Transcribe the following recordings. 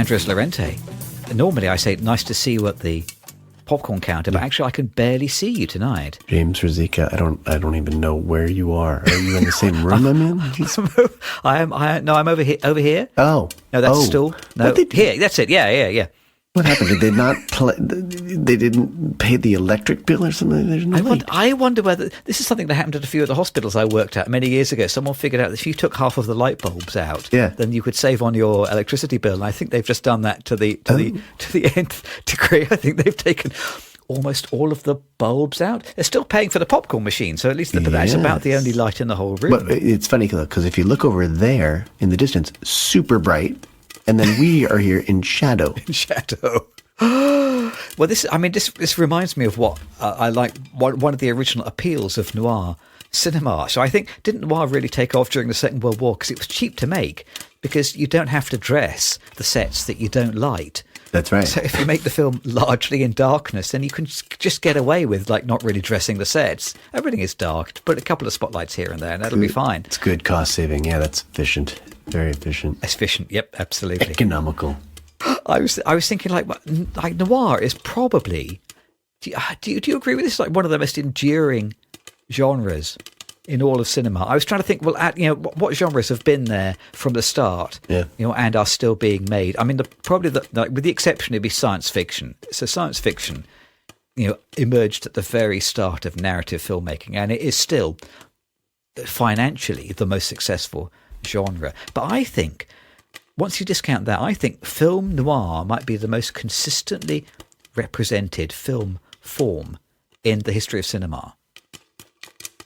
Andres Lorente. Normally I say, nice to see you at the popcorn counter, but actually I can barely see you tonight. James Ruzicka, I don't even know where you are. Are you in the same room I'm in? I'm over here. Over here. Oh. No, that's a stool. No, here. That's it. Yeah. What happened? Did they not they didn't pay the electric bill or something? There's no light. I wonder whether this is something that happened at a few of the hospitals I worked at many years ago. Someone figured out that if you took half of the light bulbs out, then you could save on your electricity bill. And I think they've just done that to the nth degree. I think they've taken almost all of the bulbs out. They're still paying for the popcorn machine, so at least that's about the only light in the whole room. But it's funny because if you look over there in the distance, super bright. And then we are here in shadow. In shadow. Well, this reminds me of what I like. One of the original appeals of noir cinema. So I think, didn't noir really take off during the Second World War because it was cheap to make? Because you don't have to dress the sets that you don't light. That's right. So if you make the film largely in darkness, then you can just get away with not really dressing the sets. Everything is dark. Put a couple of spotlights here and there, and that'll be fine. It's good cost saving. Yeah, that's efficient. Very efficient. Efficient. Yep, absolutely. Economical. I was thinking like noir is probably. Do you agree with this? Like one of the most enduring genres in all of cinema. I was trying to think. Well, what genres have been there from the start? Yeah. And are still being made. I mean, with the exception, it'd be science fiction. So science fiction, emerged at the very start of narrative filmmaking, and it is still financially the most successful genre. But I think once you discount that, I think film noir might be the most consistently represented film form in the history of cinema.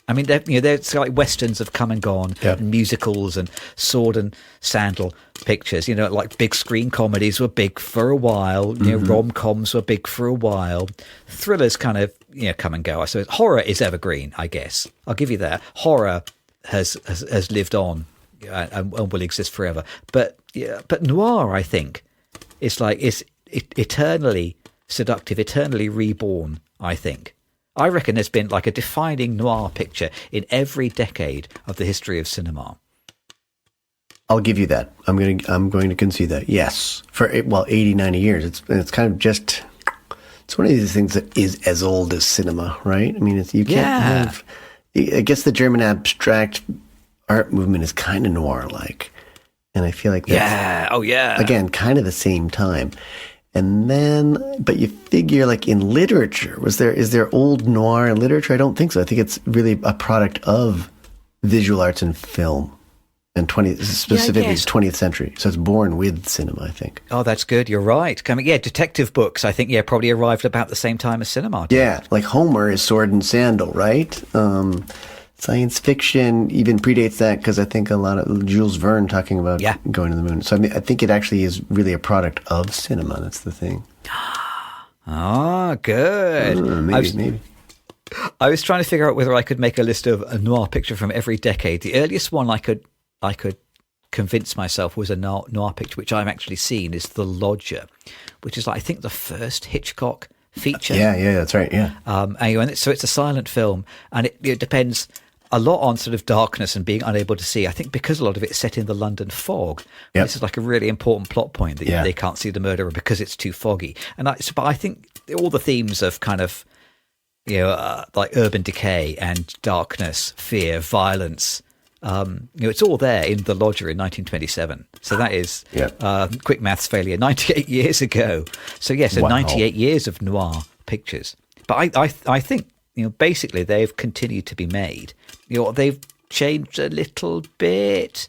I mean, there's like westerns have come and gone, and musicals and sword and sandal pictures. Like big screen comedies were big for a while. Rom-coms were big for a while. Thrillers kind of come and go. I suppose horror is evergreen. I guess I'll give you that. Horror has lived on. And will exist forever. But noir, I think, is eternally seductive, eternally reborn. I think. I reckon there's been like a defining noir picture in every decade of the history of cinema. I'll give you that. I'm going to concede that. Yes, for 80, 90 years. It's kind of just. It's one of these things that is as old as cinema, right? I mean, you can't have. I guess the German abstract art movement is kind of noir-like, and I feel like that's, again, kind of the same time. And then, but you figure like in literature, is there old noir in literature? I don't think so. I think it's really a product of visual arts and film, and specifically 20th century. So it's born with cinema, I think. Oh, that's good. You're right. Detective books, I think, probably arrived about the same time as cinema. Yeah, like Homer is sword and sandal, right? Science fiction even predates that because I think a lot of Jules Verne talking about going to the moon. So I think it actually is really a product of cinema. That's the thing. Ah, good. Maybe. I was trying to figure out whether I could make a list of a noir picture from every decade. The earliest one I could convince myself was a noir picture, which I've actually seen, is The Lodger, which is I think the first Hitchcock feature. Yeah, that's right. Yeah. So it's a silent film, and it depends a lot on sort of darkness and being unable to see. I think because a lot of it is set in the London fog. Yep. This is like a really important plot point that they can't see the murderer because it's too foggy. But I think all the themes of kind of, like urban decay and darkness, fear, violence, it's all there in The Lodger in 1927. So that is quick maths failure, 98 years ago. So 98 years of noir pictures. But I think basically they've continued to be made. They've changed a little bit.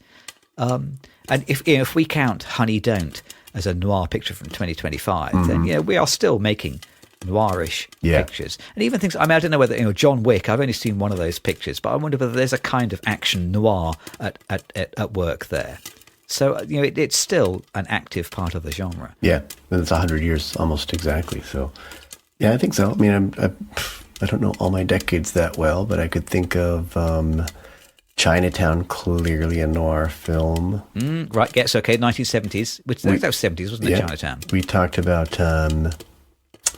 And if we count Honey Don't as a noir picture from 2025, then we are still making noirish pictures. And even things, I don't know whether, John Wick, I've only seen one of those pictures, but I wonder whether there's a kind of action noir at work there. So, it's still an active part of the genre. Yeah, and it's 100 years almost exactly. So, yeah, I think so. I mean, I don't know all my decades that well, but I could think of Chinatown, clearly a noir film. Right, yes, okay, 1970s. Which that was 70s, wasn't it, Chinatown? We talked about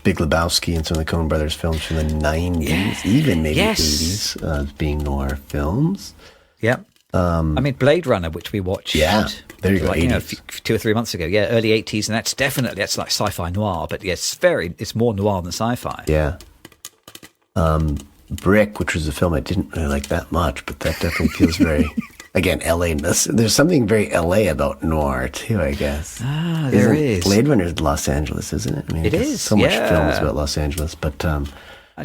Big Lebowski and some of the Coen Brothers films from the 90s, even maybe 80s, being noir films. Yep. I mean, Blade Runner, which we watched. Yeah, there you go. Like, 2 or 3 months ago. Yeah, early 80s, and that's like sci-fi noir, but yeah, it's more noir than sci-fi. Yeah. Brick, which was a film I didn't really like that much, but that definitely feels very, again, LA. There's something very LA about noir too, I guess. There is. Blade Runner is Los Angeles, isn't it? I mean, it is. So much film is about Los Angeles, but I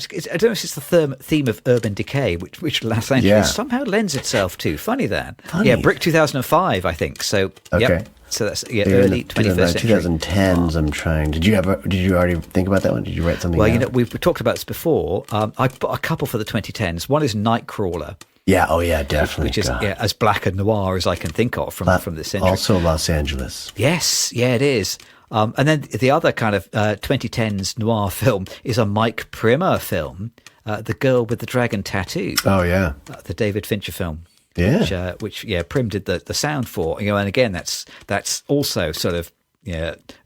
don't know if it's the theme of urban decay, which Los Angeles somehow lends itself to. Funny that. Funny. Yeah, Brick 2005 I think. So okay. Yep. So that's early 21st century. 2010s. I'm trying. Did you already think about that one? Did you write something? Well, down? we've talked about this before. I put a couple for the 2010s. One is Nightcrawler. Yeah. Oh, yeah. Definitely. Which is as black and noir as I can think of from this century. Also Los Angeles. Yes. Yeah, it is. And then the other kind of 2010s noir film is a Mike Primmer film, The Girl with the Dragon Tattoo. Oh, yeah. The David Fincher film. Yeah. Which Prim did the sound for, and again that's also sort of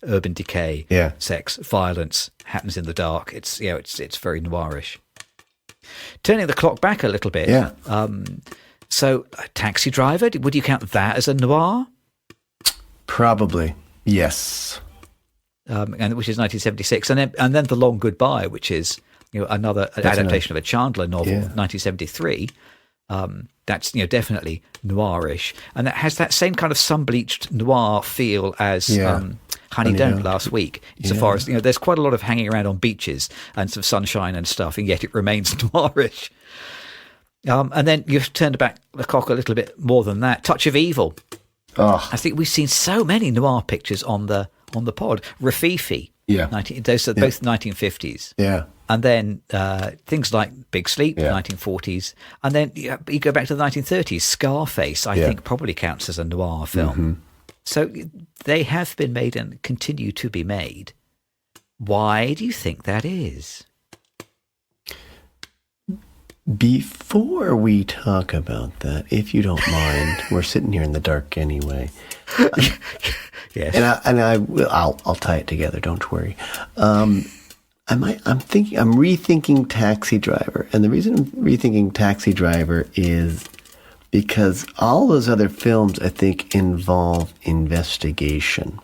urban decay, sex, violence happens in the dark. It's it's very noirish. Turning the clock back a little bit, so Taxi Driver, would you count that as a noir? Probably, yes. And which is 1976, and then The Long Goodbye, which is another adaptation of a Chandler novel, 1973. That's definitely noirish, and that has that same kind of sun-bleached noir feel as Honey Don't last week. So far as there's quite a lot of hanging around on beaches and some sunshine and stuff, and yet it remains noirish. And then you've turned back the clock a little bit more than that. Touch of Evil. Oh. I think we've seen so many noir pictures on the pod. Rafifi. Yeah. Those are both 1950s. Yeah. And then things like Big Sleep, 1940s. And then you go back to the 1930s. Scarface, I think, probably counts as a noir film. Mm-hmm. So they have been made and continue to be made. Why do you think that is? Before we talk about that, if you don't mind, we're sitting here in the dark anyway. Yes. And I'll tie it together. Don't worry. I'm rethinking Taxi Driver, and the reason I'm rethinking Taxi Driver is because all those other films, I think, involve investigation.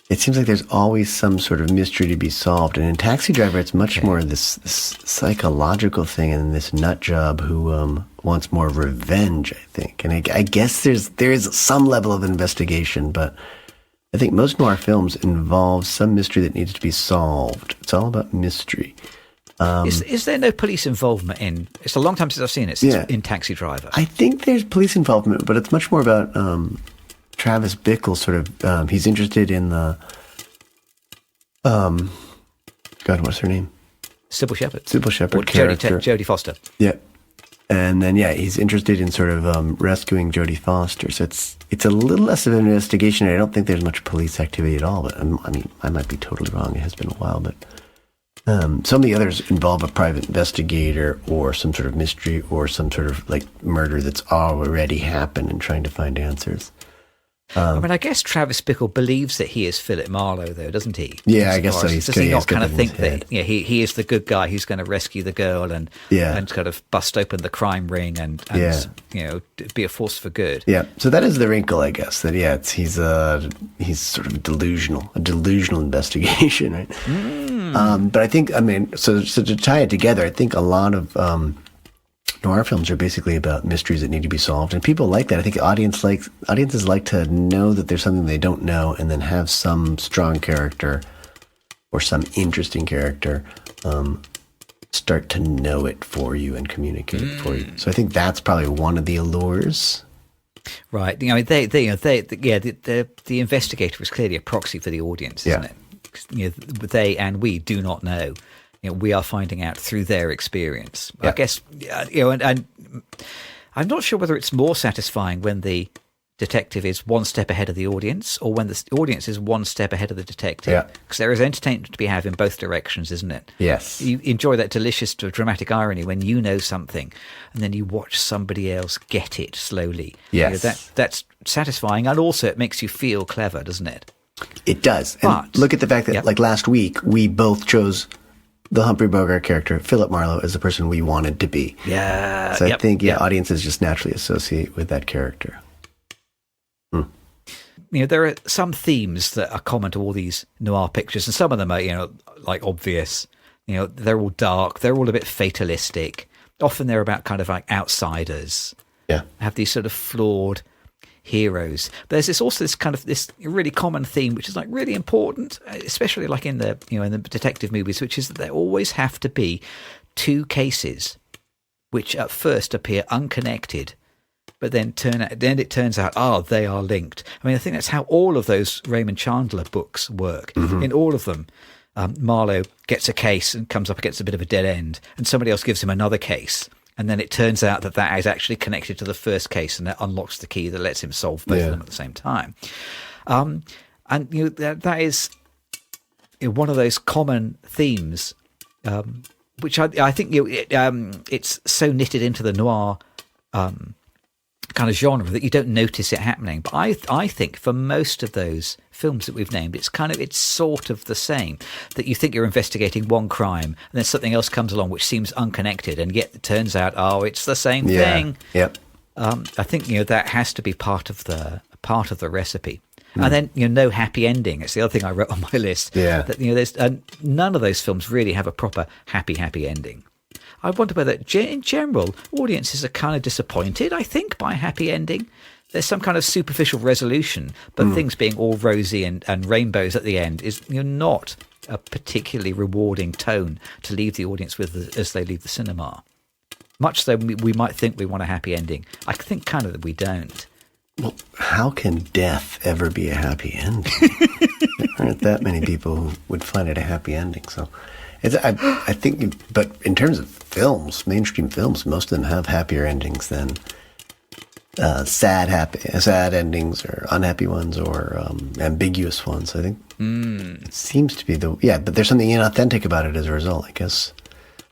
It seems like there's always some sort of mystery to be solved, and in Taxi Driver, it's much more this psychological thing, and this nut job who wants more revenge, I think. And I guess there is some level of investigation, but I think most noir films involve some mystery that needs to be solved. It's all about mystery. Is there no police involvement in? It's a long time since I've seen it. In Taxi Driver, I think there's police involvement, but it's much more about Travis Bickle. Sort of, he's interested in the. God, what's her name? Sybil Shepherd. Sybil Shepherd character. Jodie Foster. Yeah. And then, he's interested in sort of rescuing Jodie Foster. So it's a little less of an investigation. I don't think there's much police activity at all. But I mean, I might be totally wrong. It has been a while. But some of the others involve a private investigator or some sort of mystery or some sort of like murder that's already happened and trying to find answers. I mean, I guess Travis Bickle believes that he is Philip Marlowe, though, doesn't he? Yeah, I guess so. Does he not kind of think that he is the good guy who's going to rescue the girl and kind of bust open the crime ring and be a force for good? Yeah. So that is the wrinkle, I guess. That he's sort of delusional, a delusional investigation, right? But I think so to tie it together, I think a lot of noir films are basically about mysteries that need to be solved, and people like that. I think audiences like to know that there's something they don't know, and then have some strong character or some interesting character start to know it for you and communicate it for you. So I think that's probably one of the allures. Right. The investigator is clearly a proxy for the audience, isn't it? They and we do not know. We are finding out through their experience. I guess, and I'm not sure whether it's more satisfying when the detective is one step ahead of the audience or when the audience is one step ahead of the detective. Because there is entertainment to be had in both directions, isn't it? Yes. You enjoy that delicious dramatic irony when you know something and then you watch somebody else get it slowly. Yes. That's satisfying, and also it makes you feel clever, doesn't it? It does. And look at the fact that, like last week, we both chose the Humphrey Bogart character, Philip Marlowe, is the person we wanted to be. Yeah. So I think, audiences just naturally associate with that character. There are some themes that are common to all these noir pictures, and some of them are, like obvious. They're all dark. They're all a bit fatalistic. Often they're about kind of like outsiders. Yeah. Have these sort of flawed heroes. But there's also this really common theme, which is like really important, especially like in the in the detective movies, which is that there always have to be two cases which at first appear unconnected, but then it turns out, they are linked. I mean, I think that's how all of those Raymond Chandler books work. Mm-hmm. In all of them, Marlowe gets a case and comes up against a bit of a dead end, and somebody else gives him another case. And then it turns out that is actually connected to the first case, and that unlocks the key that lets him solve both of them at the same time. And that is one of those common themes, which I think it's so knitted into the noir kind of genre that you don't notice it happening. But I think for most of those films that we've named, it's sort of the same, that you think you're investigating one crime and then something else comes along which seems unconnected, and yet it turns out, it's the same thing. Yep. I think that has to be part of the recipe. And then no happy ending. It's the other thing I wrote on my list. Yeah. That there's none of those films really have a proper happy ending. I wonder whether, in general, audiences are kind of disappointed, I think, by a happy ending. There's some kind of superficial resolution, but things being all rosy and rainbows at the end is not a particularly rewarding tone to leave the audience with as they leave the cinema. Much though we might think we want a happy ending, I think kind of that we don't. Well, how can death ever be a happy ending? There aren't that many people who would find it a happy ending, so... I think, but in terms of films, mainstream films, most of them have happier endings than sad endings or unhappy ones or ambiguous ones. I think it seems to be but there's something inauthentic about it as a result. I guess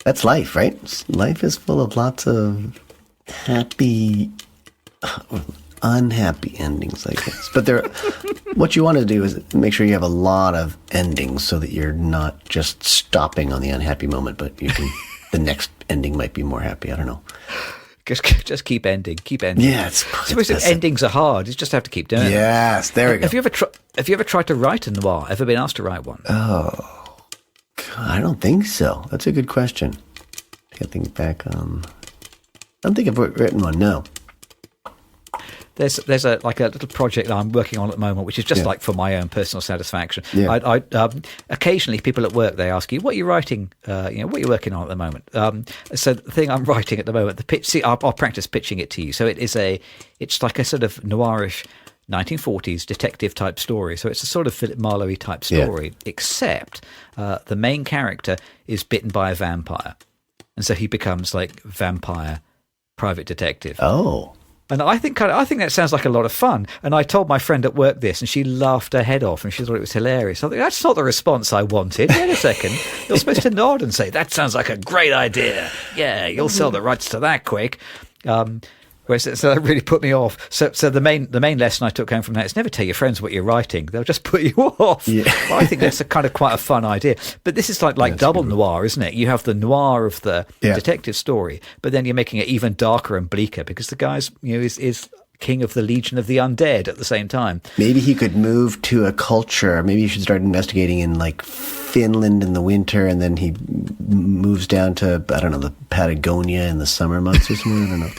that's life, right? Life is full of lots of happy, unhappy endings, I guess. But what you want to do is make sure you have a lot of endings so that you're not just stopping on the unhappy moment, but the next ending might be more happy. I don't know. Just keep ending. Yeah, endings are hard. You just have to keep doing it. Yes, there we go. Have you ever tried to write a noir? Ever been asked to write one? Oh, God, I don't think so. That's a good question. I can think back on. I don't think I've written one. No. There's a little project that I'm working on at the moment, which is just like for my own personal satisfaction. Yeah. I occasionally people at work, they ask you, what are you writing? What are you working on at the moment? So the thing I'm writing at the moment, I'll practice pitching it to you. So it's like a sort of noirish 1940s detective type story. So it's a sort of Philip Marlowe type story, except the main character is bitten by a vampire. And so he becomes like vampire private detective. Oh. And I think that sounds like a lot of fun. And I told my friend at work this, and she laughed her head off, and she thought it was hilarious. I think that's not the response I wanted. Wait a second. You're supposed to nod and say, that sounds like a great idea. Yeah, you'll sell the rights to that quick. So that really put me off. So the main lesson I took home from that is never tell your friends what you're writing. They'll just put you off. Yeah. Well, I think that's quite a fun idea. But this is like double noir, isn't it? You have the noir of the detective story, but then you're making it even darker and bleaker because the guy's is king of the Legion of the Undead at the same time. Maybe he could move to a culture. Maybe you should start investigating in like Finland in the winter, and then he moves down to the Patagonia in the summer months or something. I don't know.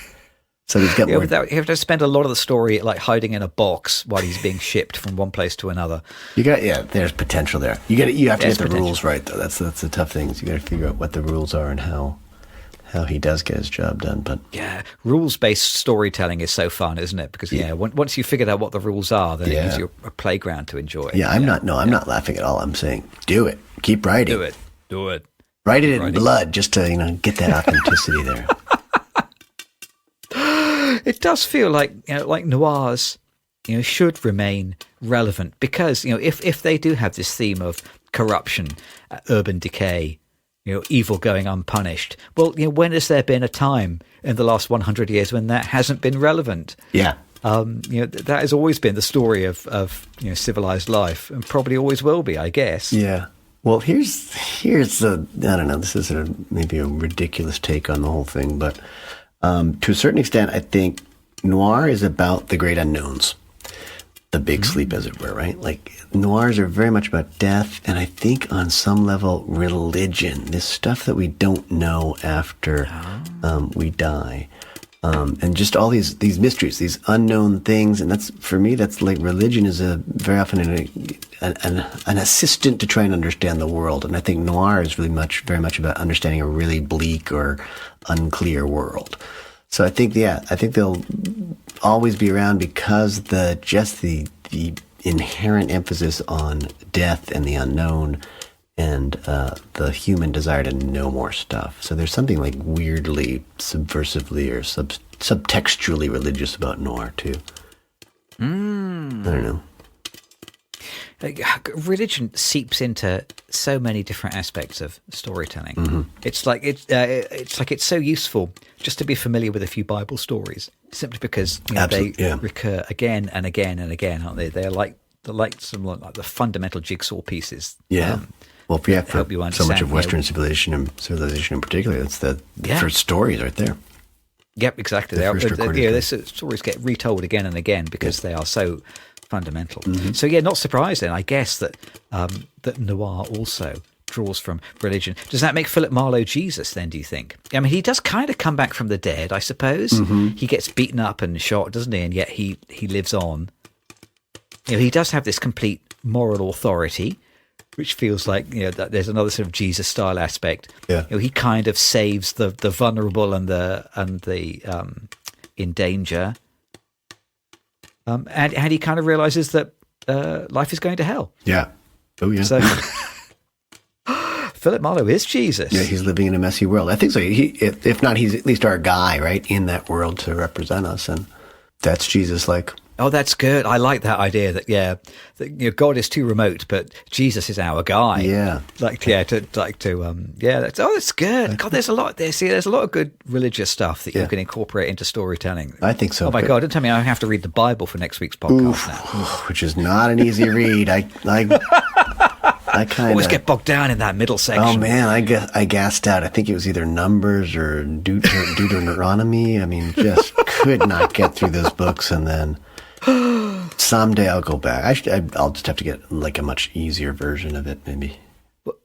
So he's got more. You have to spend a lot of the story like hiding in a box while he's being shipped from one place to another. There's potential there. You have to get the rules right though. That's the tough things. You got to figure out what the rules are and how he does get his job done. But rules-based storytelling is so fun, isn't it? Because once you figured out what the rules are, then it gives you a playground to enjoy. Yeah, I'm not laughing at all. I'm saying do it. Keep writing. Do it. Write it in blood just to get that authenticity there. It does feel like like noirs, should remain relevant because if they do have this theme of corruption, urban decay, evil going unpunished. Well, when has there been a time in the last 100 years when that hasn't been relevant? Yeah. That has always been the story of civilized life, and probably always will be, I guess. Yeah. Well, here's the, I don't know, this is maybe a ridiculous take on the whole thing, but to a certain extent, I think noir is about the great unknowns, the big sleep, as it were, right? Like noirs are very much about death, and I think on some level religion, this stuff that we don't know after we die. And just all these mysteries, these unknown things, and that's, for me, that's like religion is very often an assistant to try and understand the world. And I think noir is very much about understanding a really bleak or unclear world. So I think they'll always be around because the inherent emphasis on death and the unknown and the human desire to know more stuff. So there's something like weirdly, subversively, or subtextually religious about noir too. I don't know. Religion seeps into so many different aspects of storytelling. It's like it's so useful just to be familiar with a few Bible stories, simply because they recur again and again and again, aren't they? They're like the fundamental jigsaw pieces. Yeah. Well, for so much of Western civilization in particular, it's the first stories right there. Yep, exactly. Stories get retold again and again because they are so fundamental. So not surprising, I guess, that noir also draws from religion. Does that make Philip Marlowe Jesus then, do you think? I mean, he does kind of come back from the dead, I suppose. He gets beaten up and shot, doesn't he? And yet he lives on. He does have this complete moral authority, which feels like that there's another sort of Jesus-style aspect. Yeah, he kind of saves the vulnerable and the in danger, and he kind of realizes that life is going to hell. Yeah. Oh yeah. So Philip Marlowe is Jesus. Yeah, he's living in a messy world. I think so. If not, he's at least our guy, right, in that world to represent us, and that's Jesus-like. Oh, that's good. I like that idea that God is too remote, but Jesus is our guy. Yeah. That's good. God, there's a lot there. See, there's a lot of good religious stuff that you can incorporate into storytelling. I think so. Oh my God, don't tell me I have to read the Bible for next week's podcast now. Which is not an easy read. I kind of always get bogged down in that middle section. Oh man, I gassed out. I think it was either Numbers or Deuteronomy. I mean, just could not get through those books, and then someday I'll go back. I'll just have to get like a much easier version of it, maybe.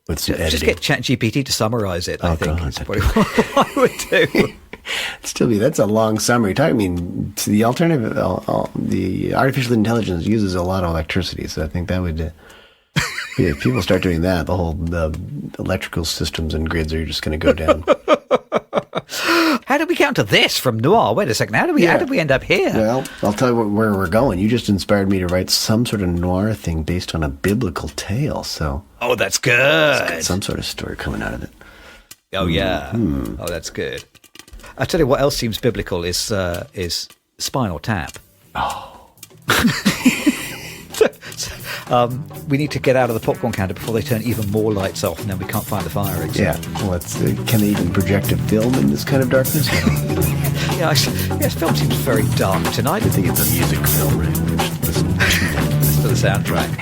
With some editing. Just get ChatGPT to summarize it. I think God, is what I would do. That's a long summary. I mean, the alternative, the artificial intelligence uses a lot of electricity, so I think that would. If people start doing that, the electrical systems and grids are just going to go down. How did we get onto this from noir? Wait a second. How did we end up here? Well, I'll tell you where we're going. You just inspired me to write some sort of noir thing based on a biblical tale. So, that's good. Got some sort of story coming out of it. Oh yeah. Oh, that's good. I tell you what else seems biblical is Spinal Tap. Oh. We need to get out of the popcorn counter before they turn even more lights off, and then we can't find the fire exit. Yeah. Well, can they even project a film in this kind of darkness? Yes, film seems very dark tonight. I think it's a music film, right? Listen to the soundtrack.